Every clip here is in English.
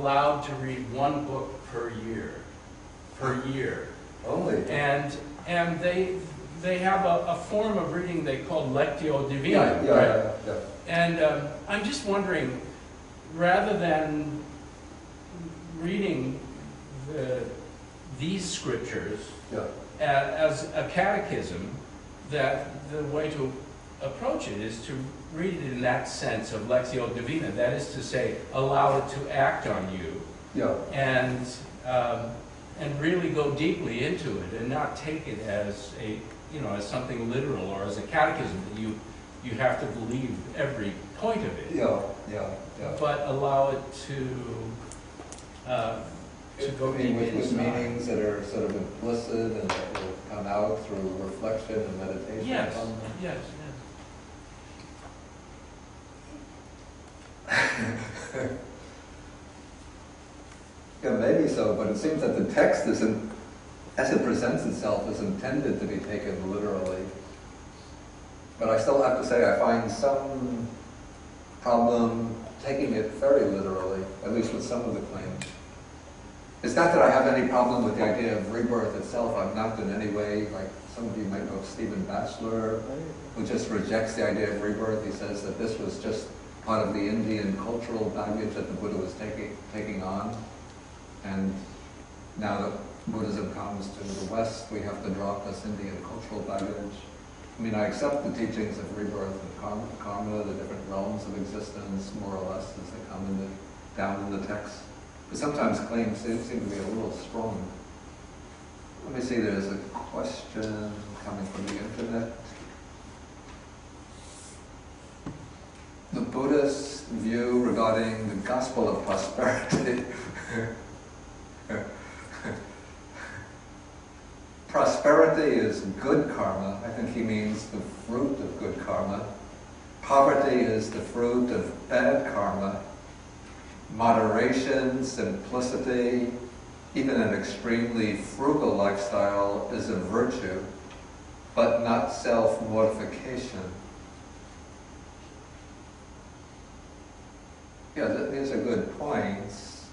allowed to read one book per year. Only. And they have a form of reading they call Lectio Divina, right? Yeah. And I'm just wondering, rather than reading these scriptures as a catechism, that the way to approach it is to read it in that sense of Lectio Divina. That is to say, allow it to act on you, and really go deeply into it, and not take it as as something literal or as a catechism that you have to believe every point of it. But allow it to go deep with meanings that are sort of implicit and that will come out through reflection and meditation. Yes. Yeah, maybe so, but it seems that the text isn't, as it presents itself, is intended to be taken literally. But I still have to say I find some problem taking it very literally, at least with some of the claims. It's not that I have any problem with the idea of rebirth itself. I'm not in any way, like some of you might know of Stephen Batchelor, who just rejects the idea of rebirth. He says that this was just part of the Indian cultural baggage that the Buddha was taking on. And now that Buddhism comes to the West, we have to drop this Indian cultural baggage. I mean, I accept the teachings of rebirth and karma, the different realms of existence, more or less, as they come down in the text. But sometimes claims seem to be a little strong. Let me see, there's a question coming from the internet. The Buddhist view regarding the gospel of prosperity. Prosperity is good karma. I think he means the fruit of good karma. Poverty is the fruit of bad karma. Moderation, simplicity, even an extremely frugal lifestyle is a virtue, but not self-mortification. Yeah, these are good points.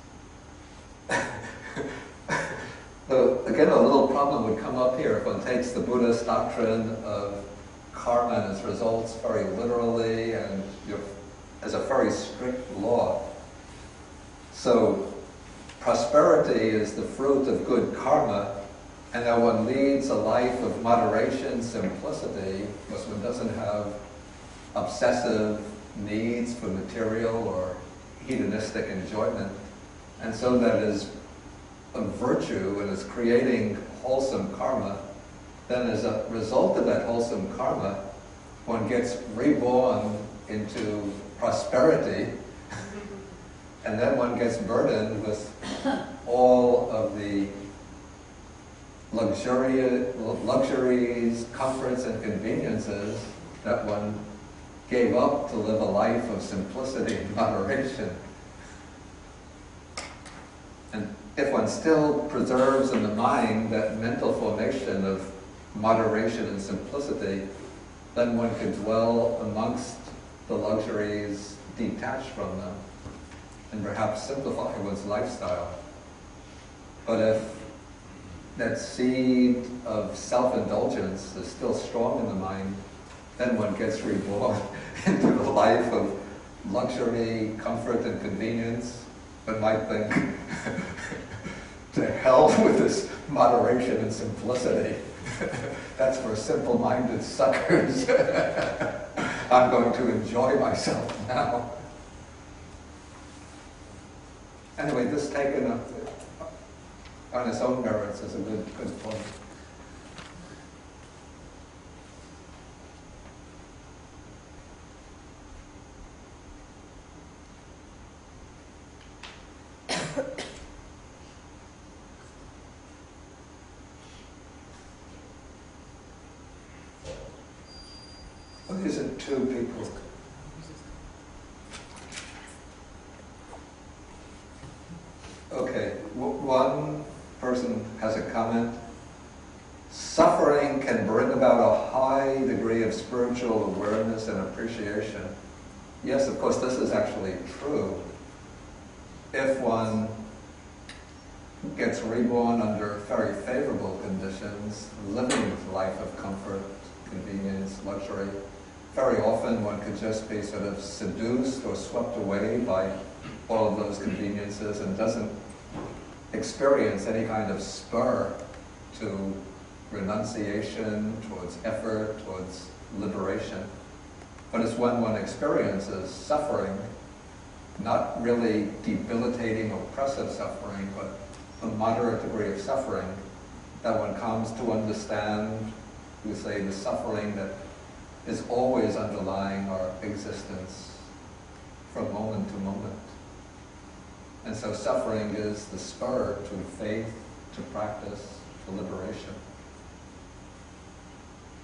Again, a little problem would come up here if one takes the Buddhist doctrine of karma and its results very literally and as a very strict law. So, prosperity is the fruit of good karma, and that one leads a life of moderation, simplicity, because one doesn't have obsessive needs for material or hedonistic enjoyment, and so that is a virtue and is creating wholesome karma. Then as a result of that wholesome karma, one gets reborn into prosperity, and then one gets burdened with all of the luxuries, comforts, and conveniences that one gave up to live a life of simplicity and moderation. And if one still preserves in the mind that mental formation of moderation and simplicity, then one can dwell amongst the luxuries detached from them and perhaps simplify one's lifestyle. But if that seed of self-indulgence is still strong in the mind, then one gets reborn into the life of luxury, comfort, and convenience. One might think, to hell with this moderation and simplicity. That's for simple-minded suckers. I'm going to enjoy myself now. Anyway, this taken up on its own merits is a good point. Well, these are two people. Okay, one person has a comment. Suffering can bring about a high degree of spiritual awareness and appreciation. Yes, of course, this is actually true. if one gets reborn under very favorable conditions, living a life of comfort, convenience, luxury, very often one could just be sort of seduced or swept away by all of those conveniences and doesn't experience any kind of spur to renunciation, towards effort, towards liberation. But it's when one experiences suffering, not really debilitating, oppressive suffering, but a moderate degree of suffering, that one comes to understand, we say, the suffering that is always underlying our existence from moment to moment. And so suffering is the spur to faith, to practice, to liberation.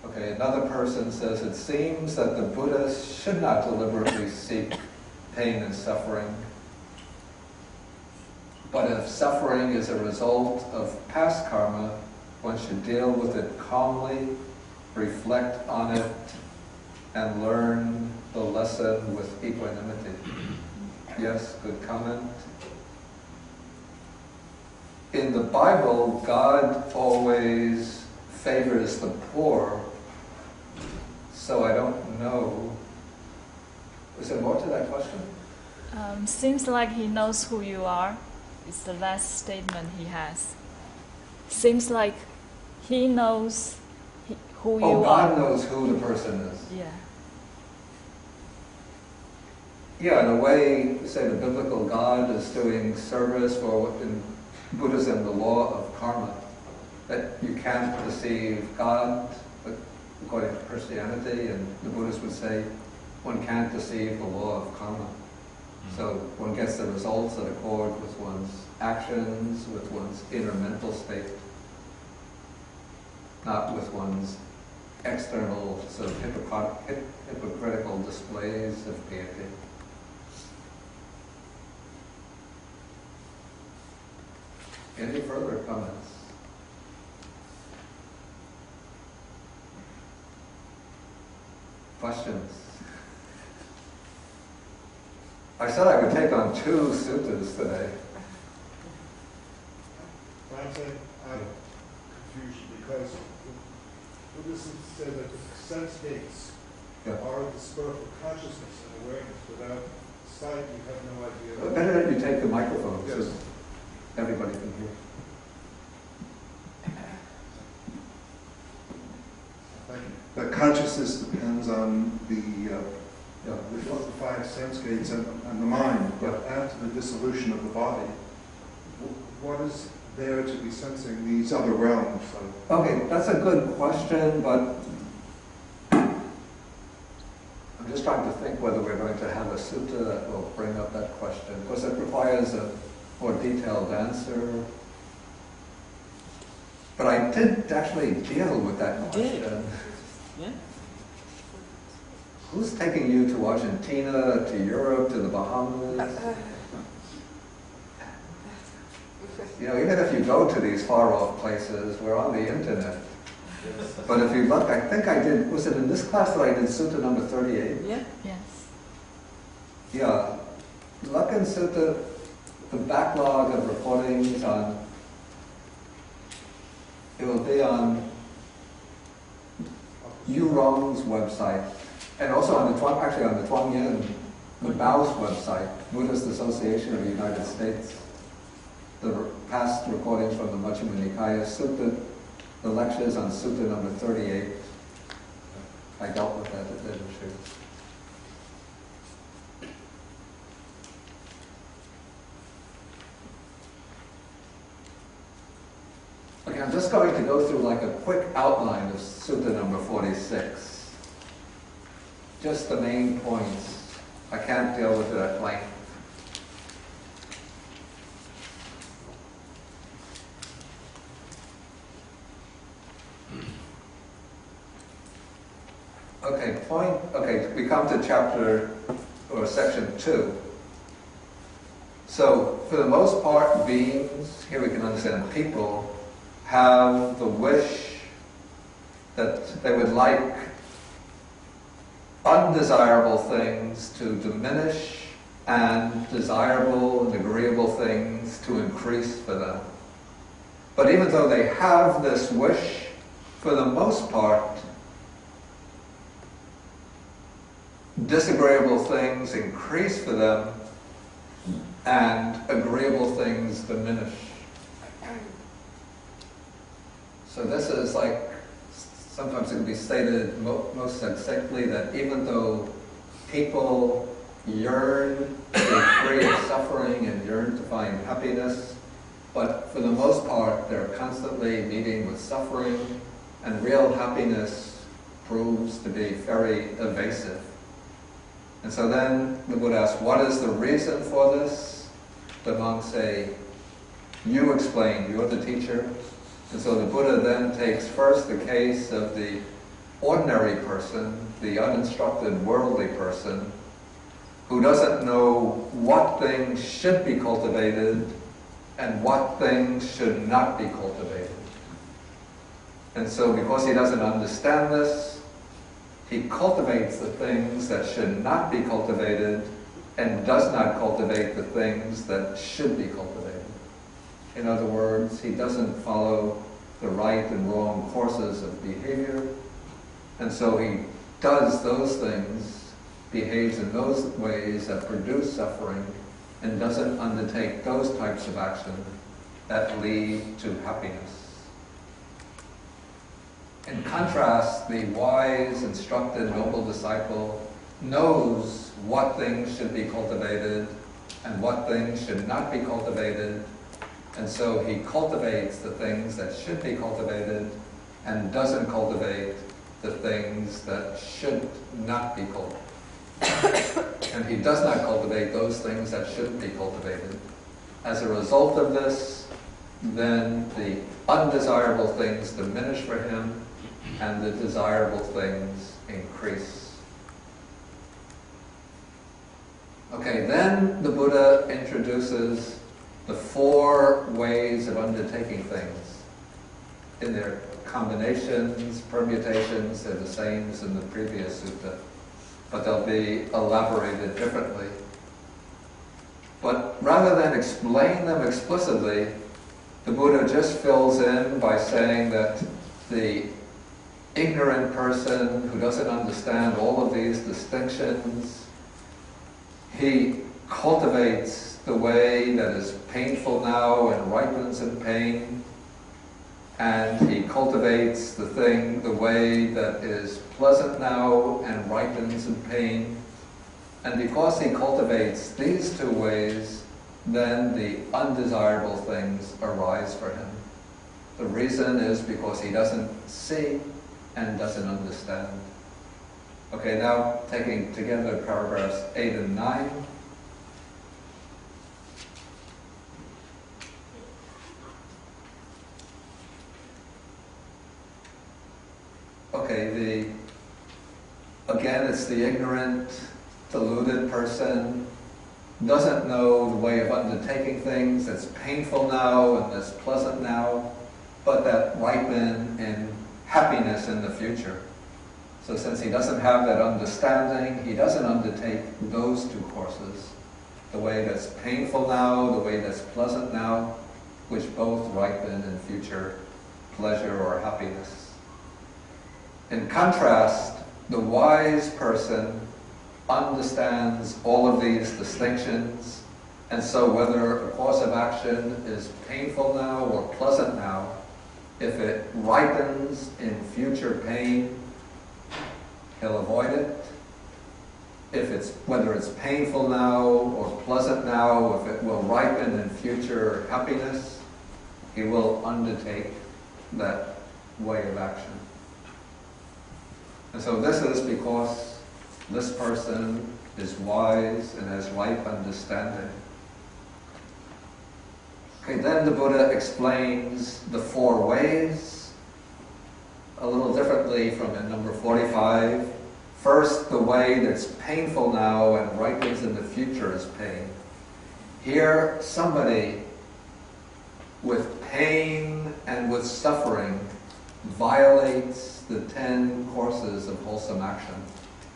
Okay, another person says, it seems that the Buddhas should not deliberately seek pain and suffering, but if suffering is a result of past karma, one should deal with it calmly, reflect on it, and learn the lesson with equanimity. Yes, good comment. In the Bible, God always favors the poor, so I don't know. Is there more to that question? Seems like he knows who you are. It's the last statement he has. Seems like he knows who you are. Oh, God knows who the person is. Yeah. Yeah, in a way, say the biblical God is doing service for what in Buddhism, the law of karma. That you can't deceive God, but according to Christianity, and the Buddhists would say, one can't deceive the law of karma. So one gets the results that accord with one's actions, with one's inner mental state, not with one's external sort of hypocritical displays of piety. Any further comments? Questions? I said I would take on 2 suttas today. I'm confused because Buddhism says that the sense gates are the spur for consciousness and awareness. Without sight, you have no idea. Better that you take the microphone so everybody can hear. Thank you. That consciousness depends on the five sense gates and the mind, but after the dissolution of the body, what is there to be sensing these other realms? Okay, that's a good question, but I'm just trying to think whether we're going to have a sutta that will bring up that question, because it requires a more detailed answer. But I did actually deal with that question. Yeah. Who's taking you to Argentina, to Europe, to the Bahamas? You know, even if you go to these far-off places, we're on the internet. But if you look, I think I did, was it in this class that I did Sutta number 38? Yeah. Yes. Yeah. Look in Sutta, the backlog of recordings on, it will be on Yu Rong's website, and also on the Tuan Yin, the Bao's website, Buddhist Association of the United States. The past recordings from the Majjhima Nikaya, Sutta, the lectures on Sutta number 38. I dealt with that at the Okay, I'm just going to go through like a quick outline of Sutta number 46. Just the main points. I can't deal with it at length. Okay, we come to chapter, or section 2. So, for the most part, beings, here we can understand people, have the wish that they would like undesirable things to diminish and desirable and agreeable increase for them. But even though they have this wish, for the most part, disagreeable things increase for them and agreeable things diminish. So this is like, sometimes it can be stated most succinctly that even though people yearn to be free of suffering and yearn to find happiness, but for the most part they're constantly meeting with suffering, and real happiness proves to be very evasive. And so then the Buddha asks, what is the reason for this? The monks say, you explain, you're the teacher. And so the Buddha then takes first the case of the ordinary person, the uninstructed worldly person, who doesn't know what things should be cultivated and what things should not be cultivated. And so because he doesn't understand this, he cultivates the things that should not be cultivated and does not cultivate the things that should be cultivated. In other words, he doesn't follow the right and wrong courses of behavior, and so he does those things, behaves in those ways that produce suffering, and doesn't undertake those types of action that lead to happiness. In contrast, the wise, instructed, noble disciple knows what things should be cultivated and what things should not be cultivated, and so he cultivates the things that should be cultivated and doesn't cultivate the things that should not be cultivated. And he does not cultivate those things that shouldn't be cultivated. As a result of this, then the undesirable things diminish for him and the desirable things increase. Okay, then the Buddha introduces the 4 ways of undertaking things. In their combinations, permutations, they're the same as in the previous sutta, but they'll be elaborated differently. But rather than explain them explicitly, the Buddha just fills in by saying that the ignorant person who doesn't understand all of these distinctions, he cultivates the way that is painful now and ripens in pain, and he cultivates the way that is pleasant now and ripens in pain. And because he cultivates these 2 ways, then the undesirable things arise for him. The reason is because he doesn't see and doesn't understand. Okay, now taking together paragraphs 8 and 9. Okay, again, it's the ignorant, deluded person, doesn't know the way of undertaking things that's painful now and that's pleasant now, but that ripen in happiness in the future. So since he doesn't have that understanding, he doesn't undertake those 2 courses, the way that's painful now, the way that's pleasant now, which both ripen in future pleasure or happiness. In contrast, the wise person understands all of these distinctions, and so whether a course of action is painful now or pleasant now, if it ripens in future pain, he'll avoid it. Whether it's painful now or pleasant now, if it will ripen in future happiness, he will undertake that way of action. And so this is because this person is wise and has ripe understanding. Okay, then the Buddha explains the 4 ways a little differently from in number 45. First, the way that's painful now and ripens in the future is pain. Here, somebody with pain and with suffering violates the 10 courses of wholesome action,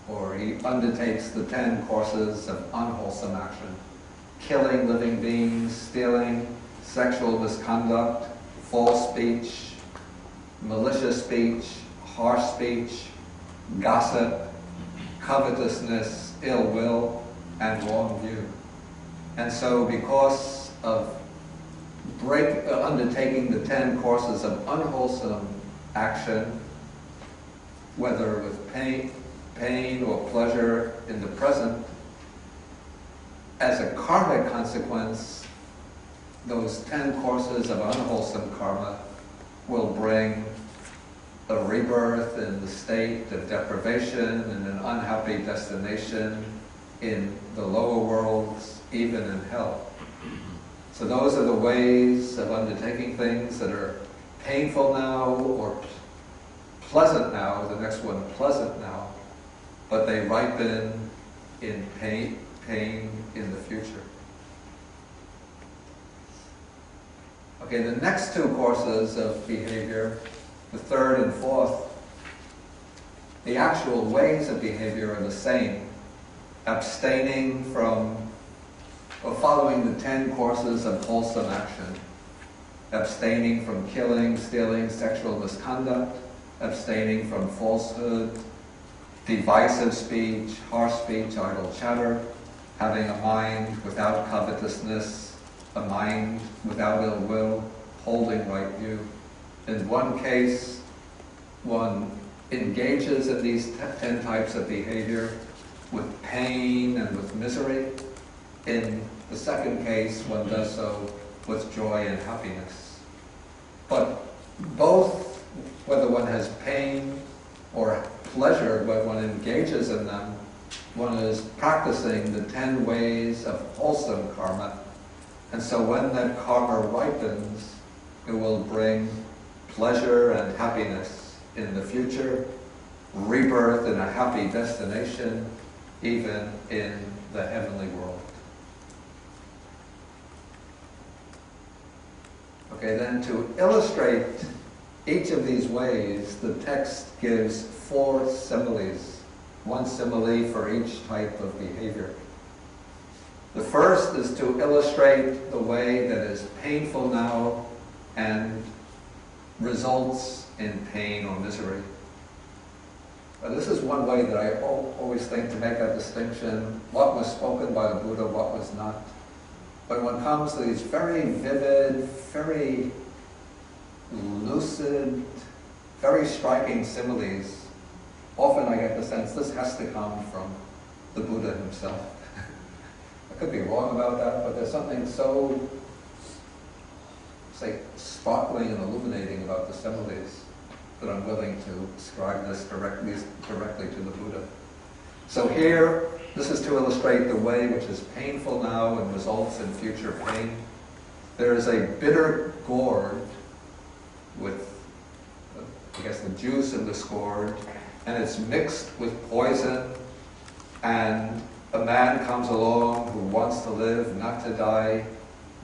or he undertakes the 10 courses of unwholesome action. Killing living beings, stealing, sexual misconduct, false speech, malicious speech, harsh speech, gossip, covetousness, ill will, and wrong view. And so because of undertaking the 10 courses of unwholesome action, whether with pain or pleasure in the present, as a karmic consequence, those 10 courses of unwholesome karma will bring a rebirth in the state of deprivation and an unhappy destination in the lower worlds, even in hell. So those are the ways of undertaking things that are painful now or pleasant now, the next one pleasant now, but they ripen in pain in the future. Okay, the next 2 courses of behavior, the 3rd and 4th, the actual ways of behavior are the same. Abstaining from, or following the 10 courses of wholesome action. Abstaining from killing, stealing, sexual misconduct. Abstaining from falsehood, divisive speech, harsh speech, idle chatter. Having a mind without covetousness, a mind without ill will, holding right view. In one case, one engages in these 10 types of behavior with pain and with misery. In the second case, one does so with joy and happiness. But both, whether one has pain or pleasure when one engages in them, one is practicing the 10 ways of wholesome karma. And so when that karma ripens, it will bring pleasure and happiness in the future, rebirth in a happy destination, even in the heavenly world. Okay, then to illustrate each of these ways, the text gives 4 similes. 1 simile for each type of behavior. The first is to illustrate the way that is painful now and results in pain or misery. This is one way that I always think to make that distinction, what was spoken by the Buddha, what was not. When one comes to these very vivid, very lucid, very striking similes, often I get the sense this has to come from the Buddha himself. I could be wrong about that, but there's something so, say, sparkling and illuminating about the similes that I'm willing to ascribe this directly to the Buddha. So here, this is to illustrate the way which is painful now and results in future pain. There is a bitter gourd with, I guess, the juice in this gourd, and it's mixed with poison, and a man comes along who wants to live, not to die,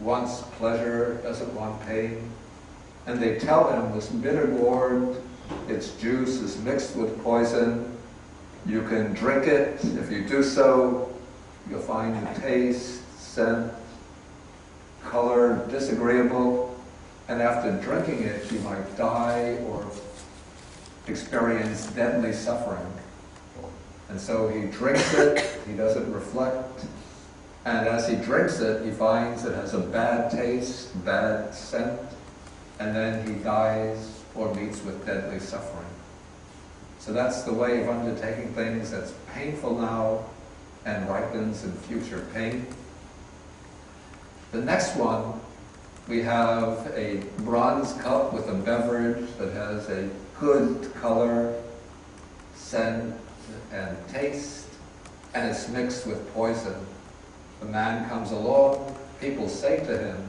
wants pleasure, doesn't want pain, and they tell him this bitter gourd, its juice is mixed with poison, you can drink it. If you do so, you'll find the taste, scent, color disagreeable, and after drinking it, you might die or experience deadly suffering. And so he drinks it, he doesn't reflect, and as he drinks it, he finds it has a bad taste, bad scent, and then he dies or meets with deadly suffering. So that's the way of undertaking things that's painful now and ripens in future pain. The next one, we have a bronze cup with a beverage that has a good color, scent, and taste, and it's mixed with poison. The man comes along, people say to him,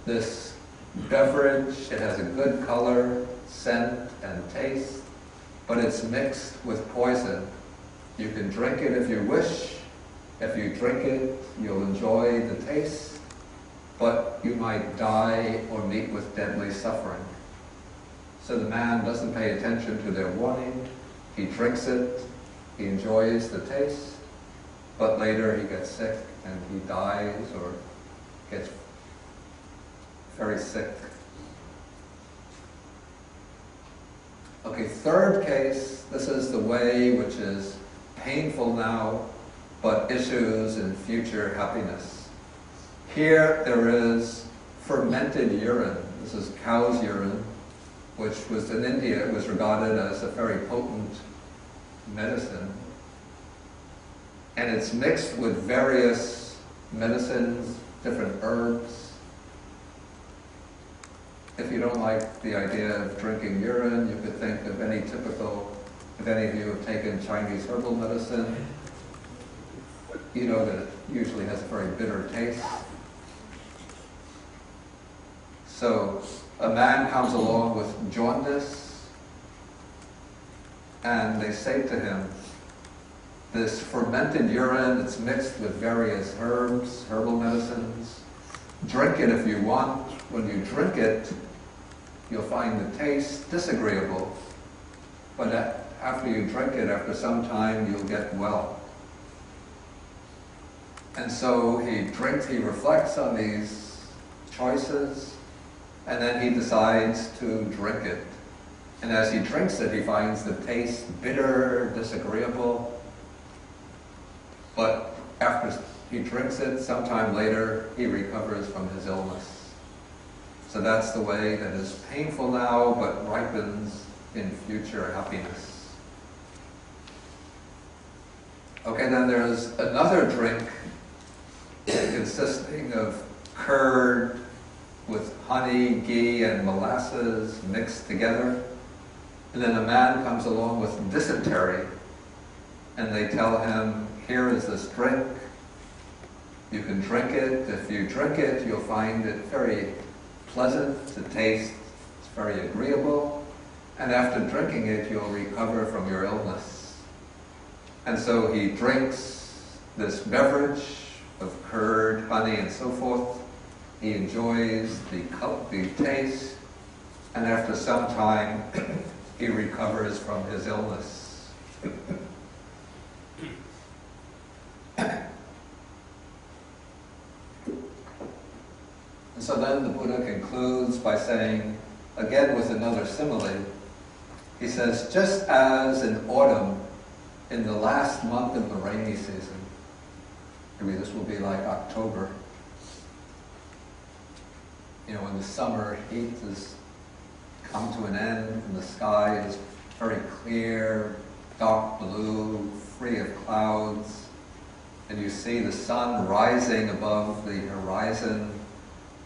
this beverage, it has a good color, scent, and taste, but it's mixed with poison. You can drink it if you wish. If you drink it, you'll enjoy the taste, but you might die or meet with deadly suffering. So the man doesn't pay attention to their warning. He drinks it, he enjoys the taste, but later he gets sick and he dies or gets very sick. Okay, third case, this is the way which is painful now, but issues in future happiness. Here there is fermented urine. This is cow's urine, which was in India, it was regarded as a very potent medicine. And it's mixed with various medicines, different herbs. If you don't like the idea of drinking urine, you could think of any typical, if any of you have taken Chinese herbal medicine, you know that it usually has a very bitter taste. So a man comes along with jaundice, and they say to him, this fermented urine, it's mixed with various herbs, herbal medicines. Drink it if you want. When you drink it, you'll find the taste disagreeable. But after you drink it, after some time, you'll get well. And so he drinks, he reflects on these choices, and then he decides to drink it. And as he drinks it, he finds the taste bitter, disagreeable. But after he drinks it, sometime later, he recovers from his illness. So that's the way that is painful now, but ripens in future happiness. Okay, then there's another drink consisting of curd with honey, ghee, and molasses mixed together. And then a man comes along with dysentery, and they tell him, here is this drink, you can drink it. If you drink it, you'll find it very pleasant to taste, it's very agreeable, and after drinking it, you'll recover from your illness. And so he drinks this beverage of curd, honey, and so forth. He enjoys the taste, and after some time, he recovers from his illness. And so then the Buddha concludes by saying, again with another simile, he says, just as in autumn, in the last month of the rainy season, maybe this will be like October, you know, when the summer heat has come to an end and the sky is very clear, dark blue, free of clouds, and you see the sun rising above the horizon,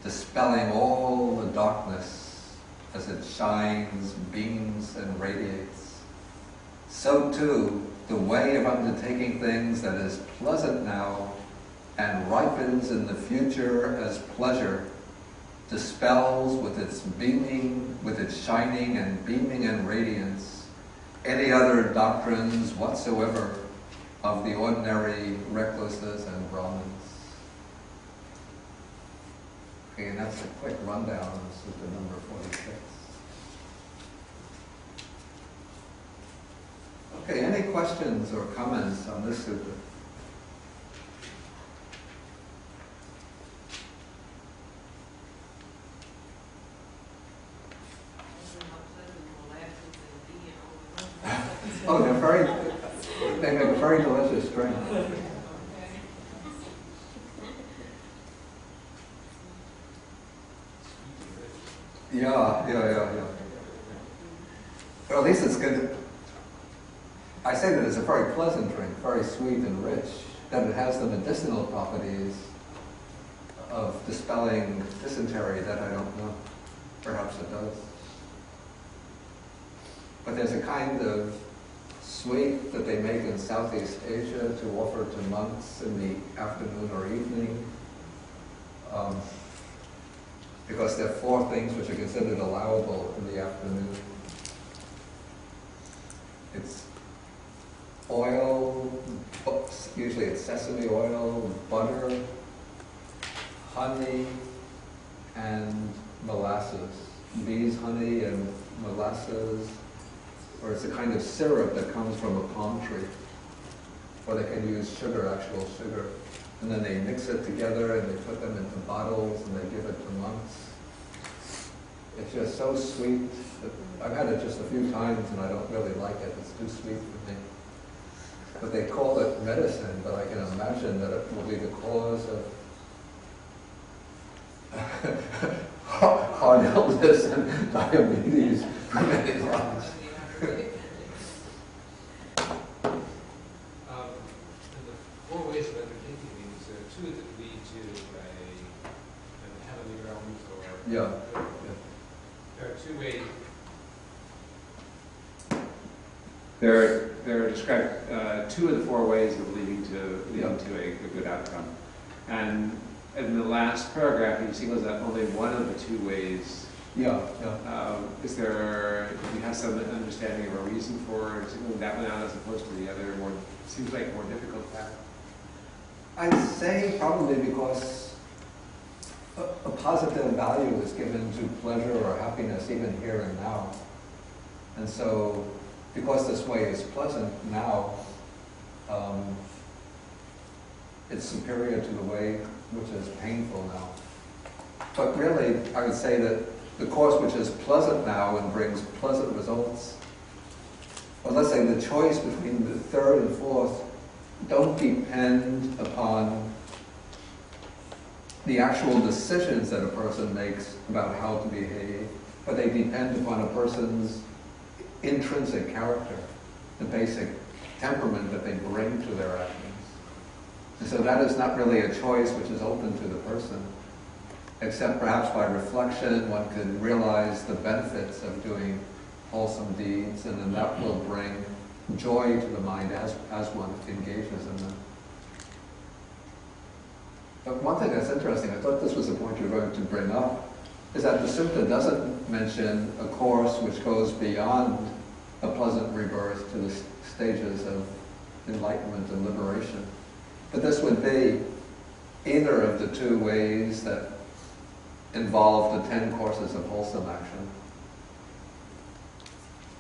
dispelling all the darkness as it shines, beams, and radiates. So too, the way of undertaking things that is pleasant now and ripens in the future as pleasure dispels with its beaming, with its shining and beaming and radiance, any other doctrines whatsoever of the ordinary recluses and Brahmins. Okay, and that's a quick rundown of Sutta number 46. Okay, any questions or comments on this sutta? Oh, they make a very delicious drink. Yeah. But at least it's good. I say that it's a very pleasant drink, very sweet and rich, that it has the medicinal properties of dispelling dysentery that I don't know. Perhaps it does. But there's a kind of sweet that they make in Southeast Asia to offer to monks in the afternoon or evening. Because there are 4 things which are considered allowable in the afternoon. It's oil, usually it's sesame oil, butter, honey, and molasses. Bees, honey, and molasses, or it's a kind of syrup that comes from a palm tree. Or they can use sugar, actual sugar. And then they mix it together and they put them into bottles and they give it to monks. It's just so sweet. I've had it just a few times and I don't really like it. It's too sweet for me. But they call it medicine, but I can imagine that it will be the cause of heart illness and diabetes for many lives. In the four ways of undertaking these, there are two that lead to an heavenly realms or... Yeah. There are two ways. There are described two of the four ways of leading to a good outcome. And in the last paragraph, he singles out only one of the two ways. Yeah. Is there, do you have some understanding of a reason for singling that one out as opposed to the other, more, seems like more difficult path? I'd say probably because a positive value is given to pleasure or happiness even here and now. And so, because this way is pleasant now, it's superior to the way which is painful now. But really, I would say that the course which is pleasant now and brings pleasant results, or let's say the choice between the third and fourth, don't depend upon the actual decisions that a person makes about how to behave, but they depend upon a person's intrinsic character, the basic temperament that they bring to their actions. And so that is not really a choice which is open to the person, except perhaps by reflection one could realize the benefits of doing wholesome deeds, and then that will bring joy to the mind as one engages in them. But one thing that's interesting, I thought this was a point you were going to bring up, is that the Sutta doesn't mention a course which goes beyond a pleasant rebirth to the stages of enlightenment and liberation. But this would be either of the two ways that involve the 10 courses of wholesome action.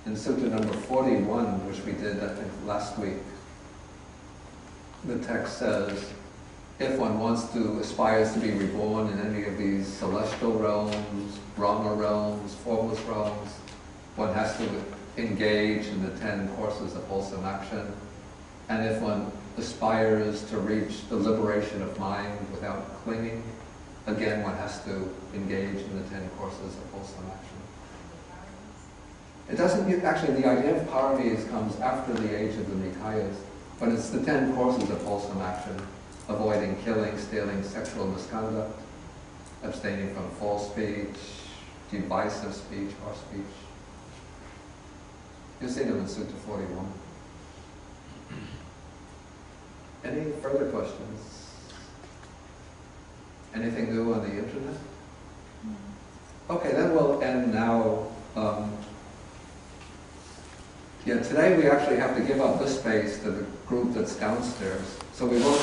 In Sutta number 41, which we did, I think, last week, the text says, if one wants to, aspires to be reborn in any of these celestial realms, Brahma realms, formless realms, one has to engage in the 10 courses of wholesome action. And if one aspires to reach the liberation of mind without clinging, again, one has to engage in the 10 courses of wholesome action. It doesn't, actually, the idea of paramis comes after the age of the Nikayas, but it's the 10 courses of wholesome action: avoiding killing, stealing, sexual misconduct, abstaining from false speech, divisive speech, harsh speech. You'll see them in Sutta 41. Any further questions? Anything new on the internet? Okay, then we'll end now. Today we actually have to give up this space to the group that's downstairs, so we won't have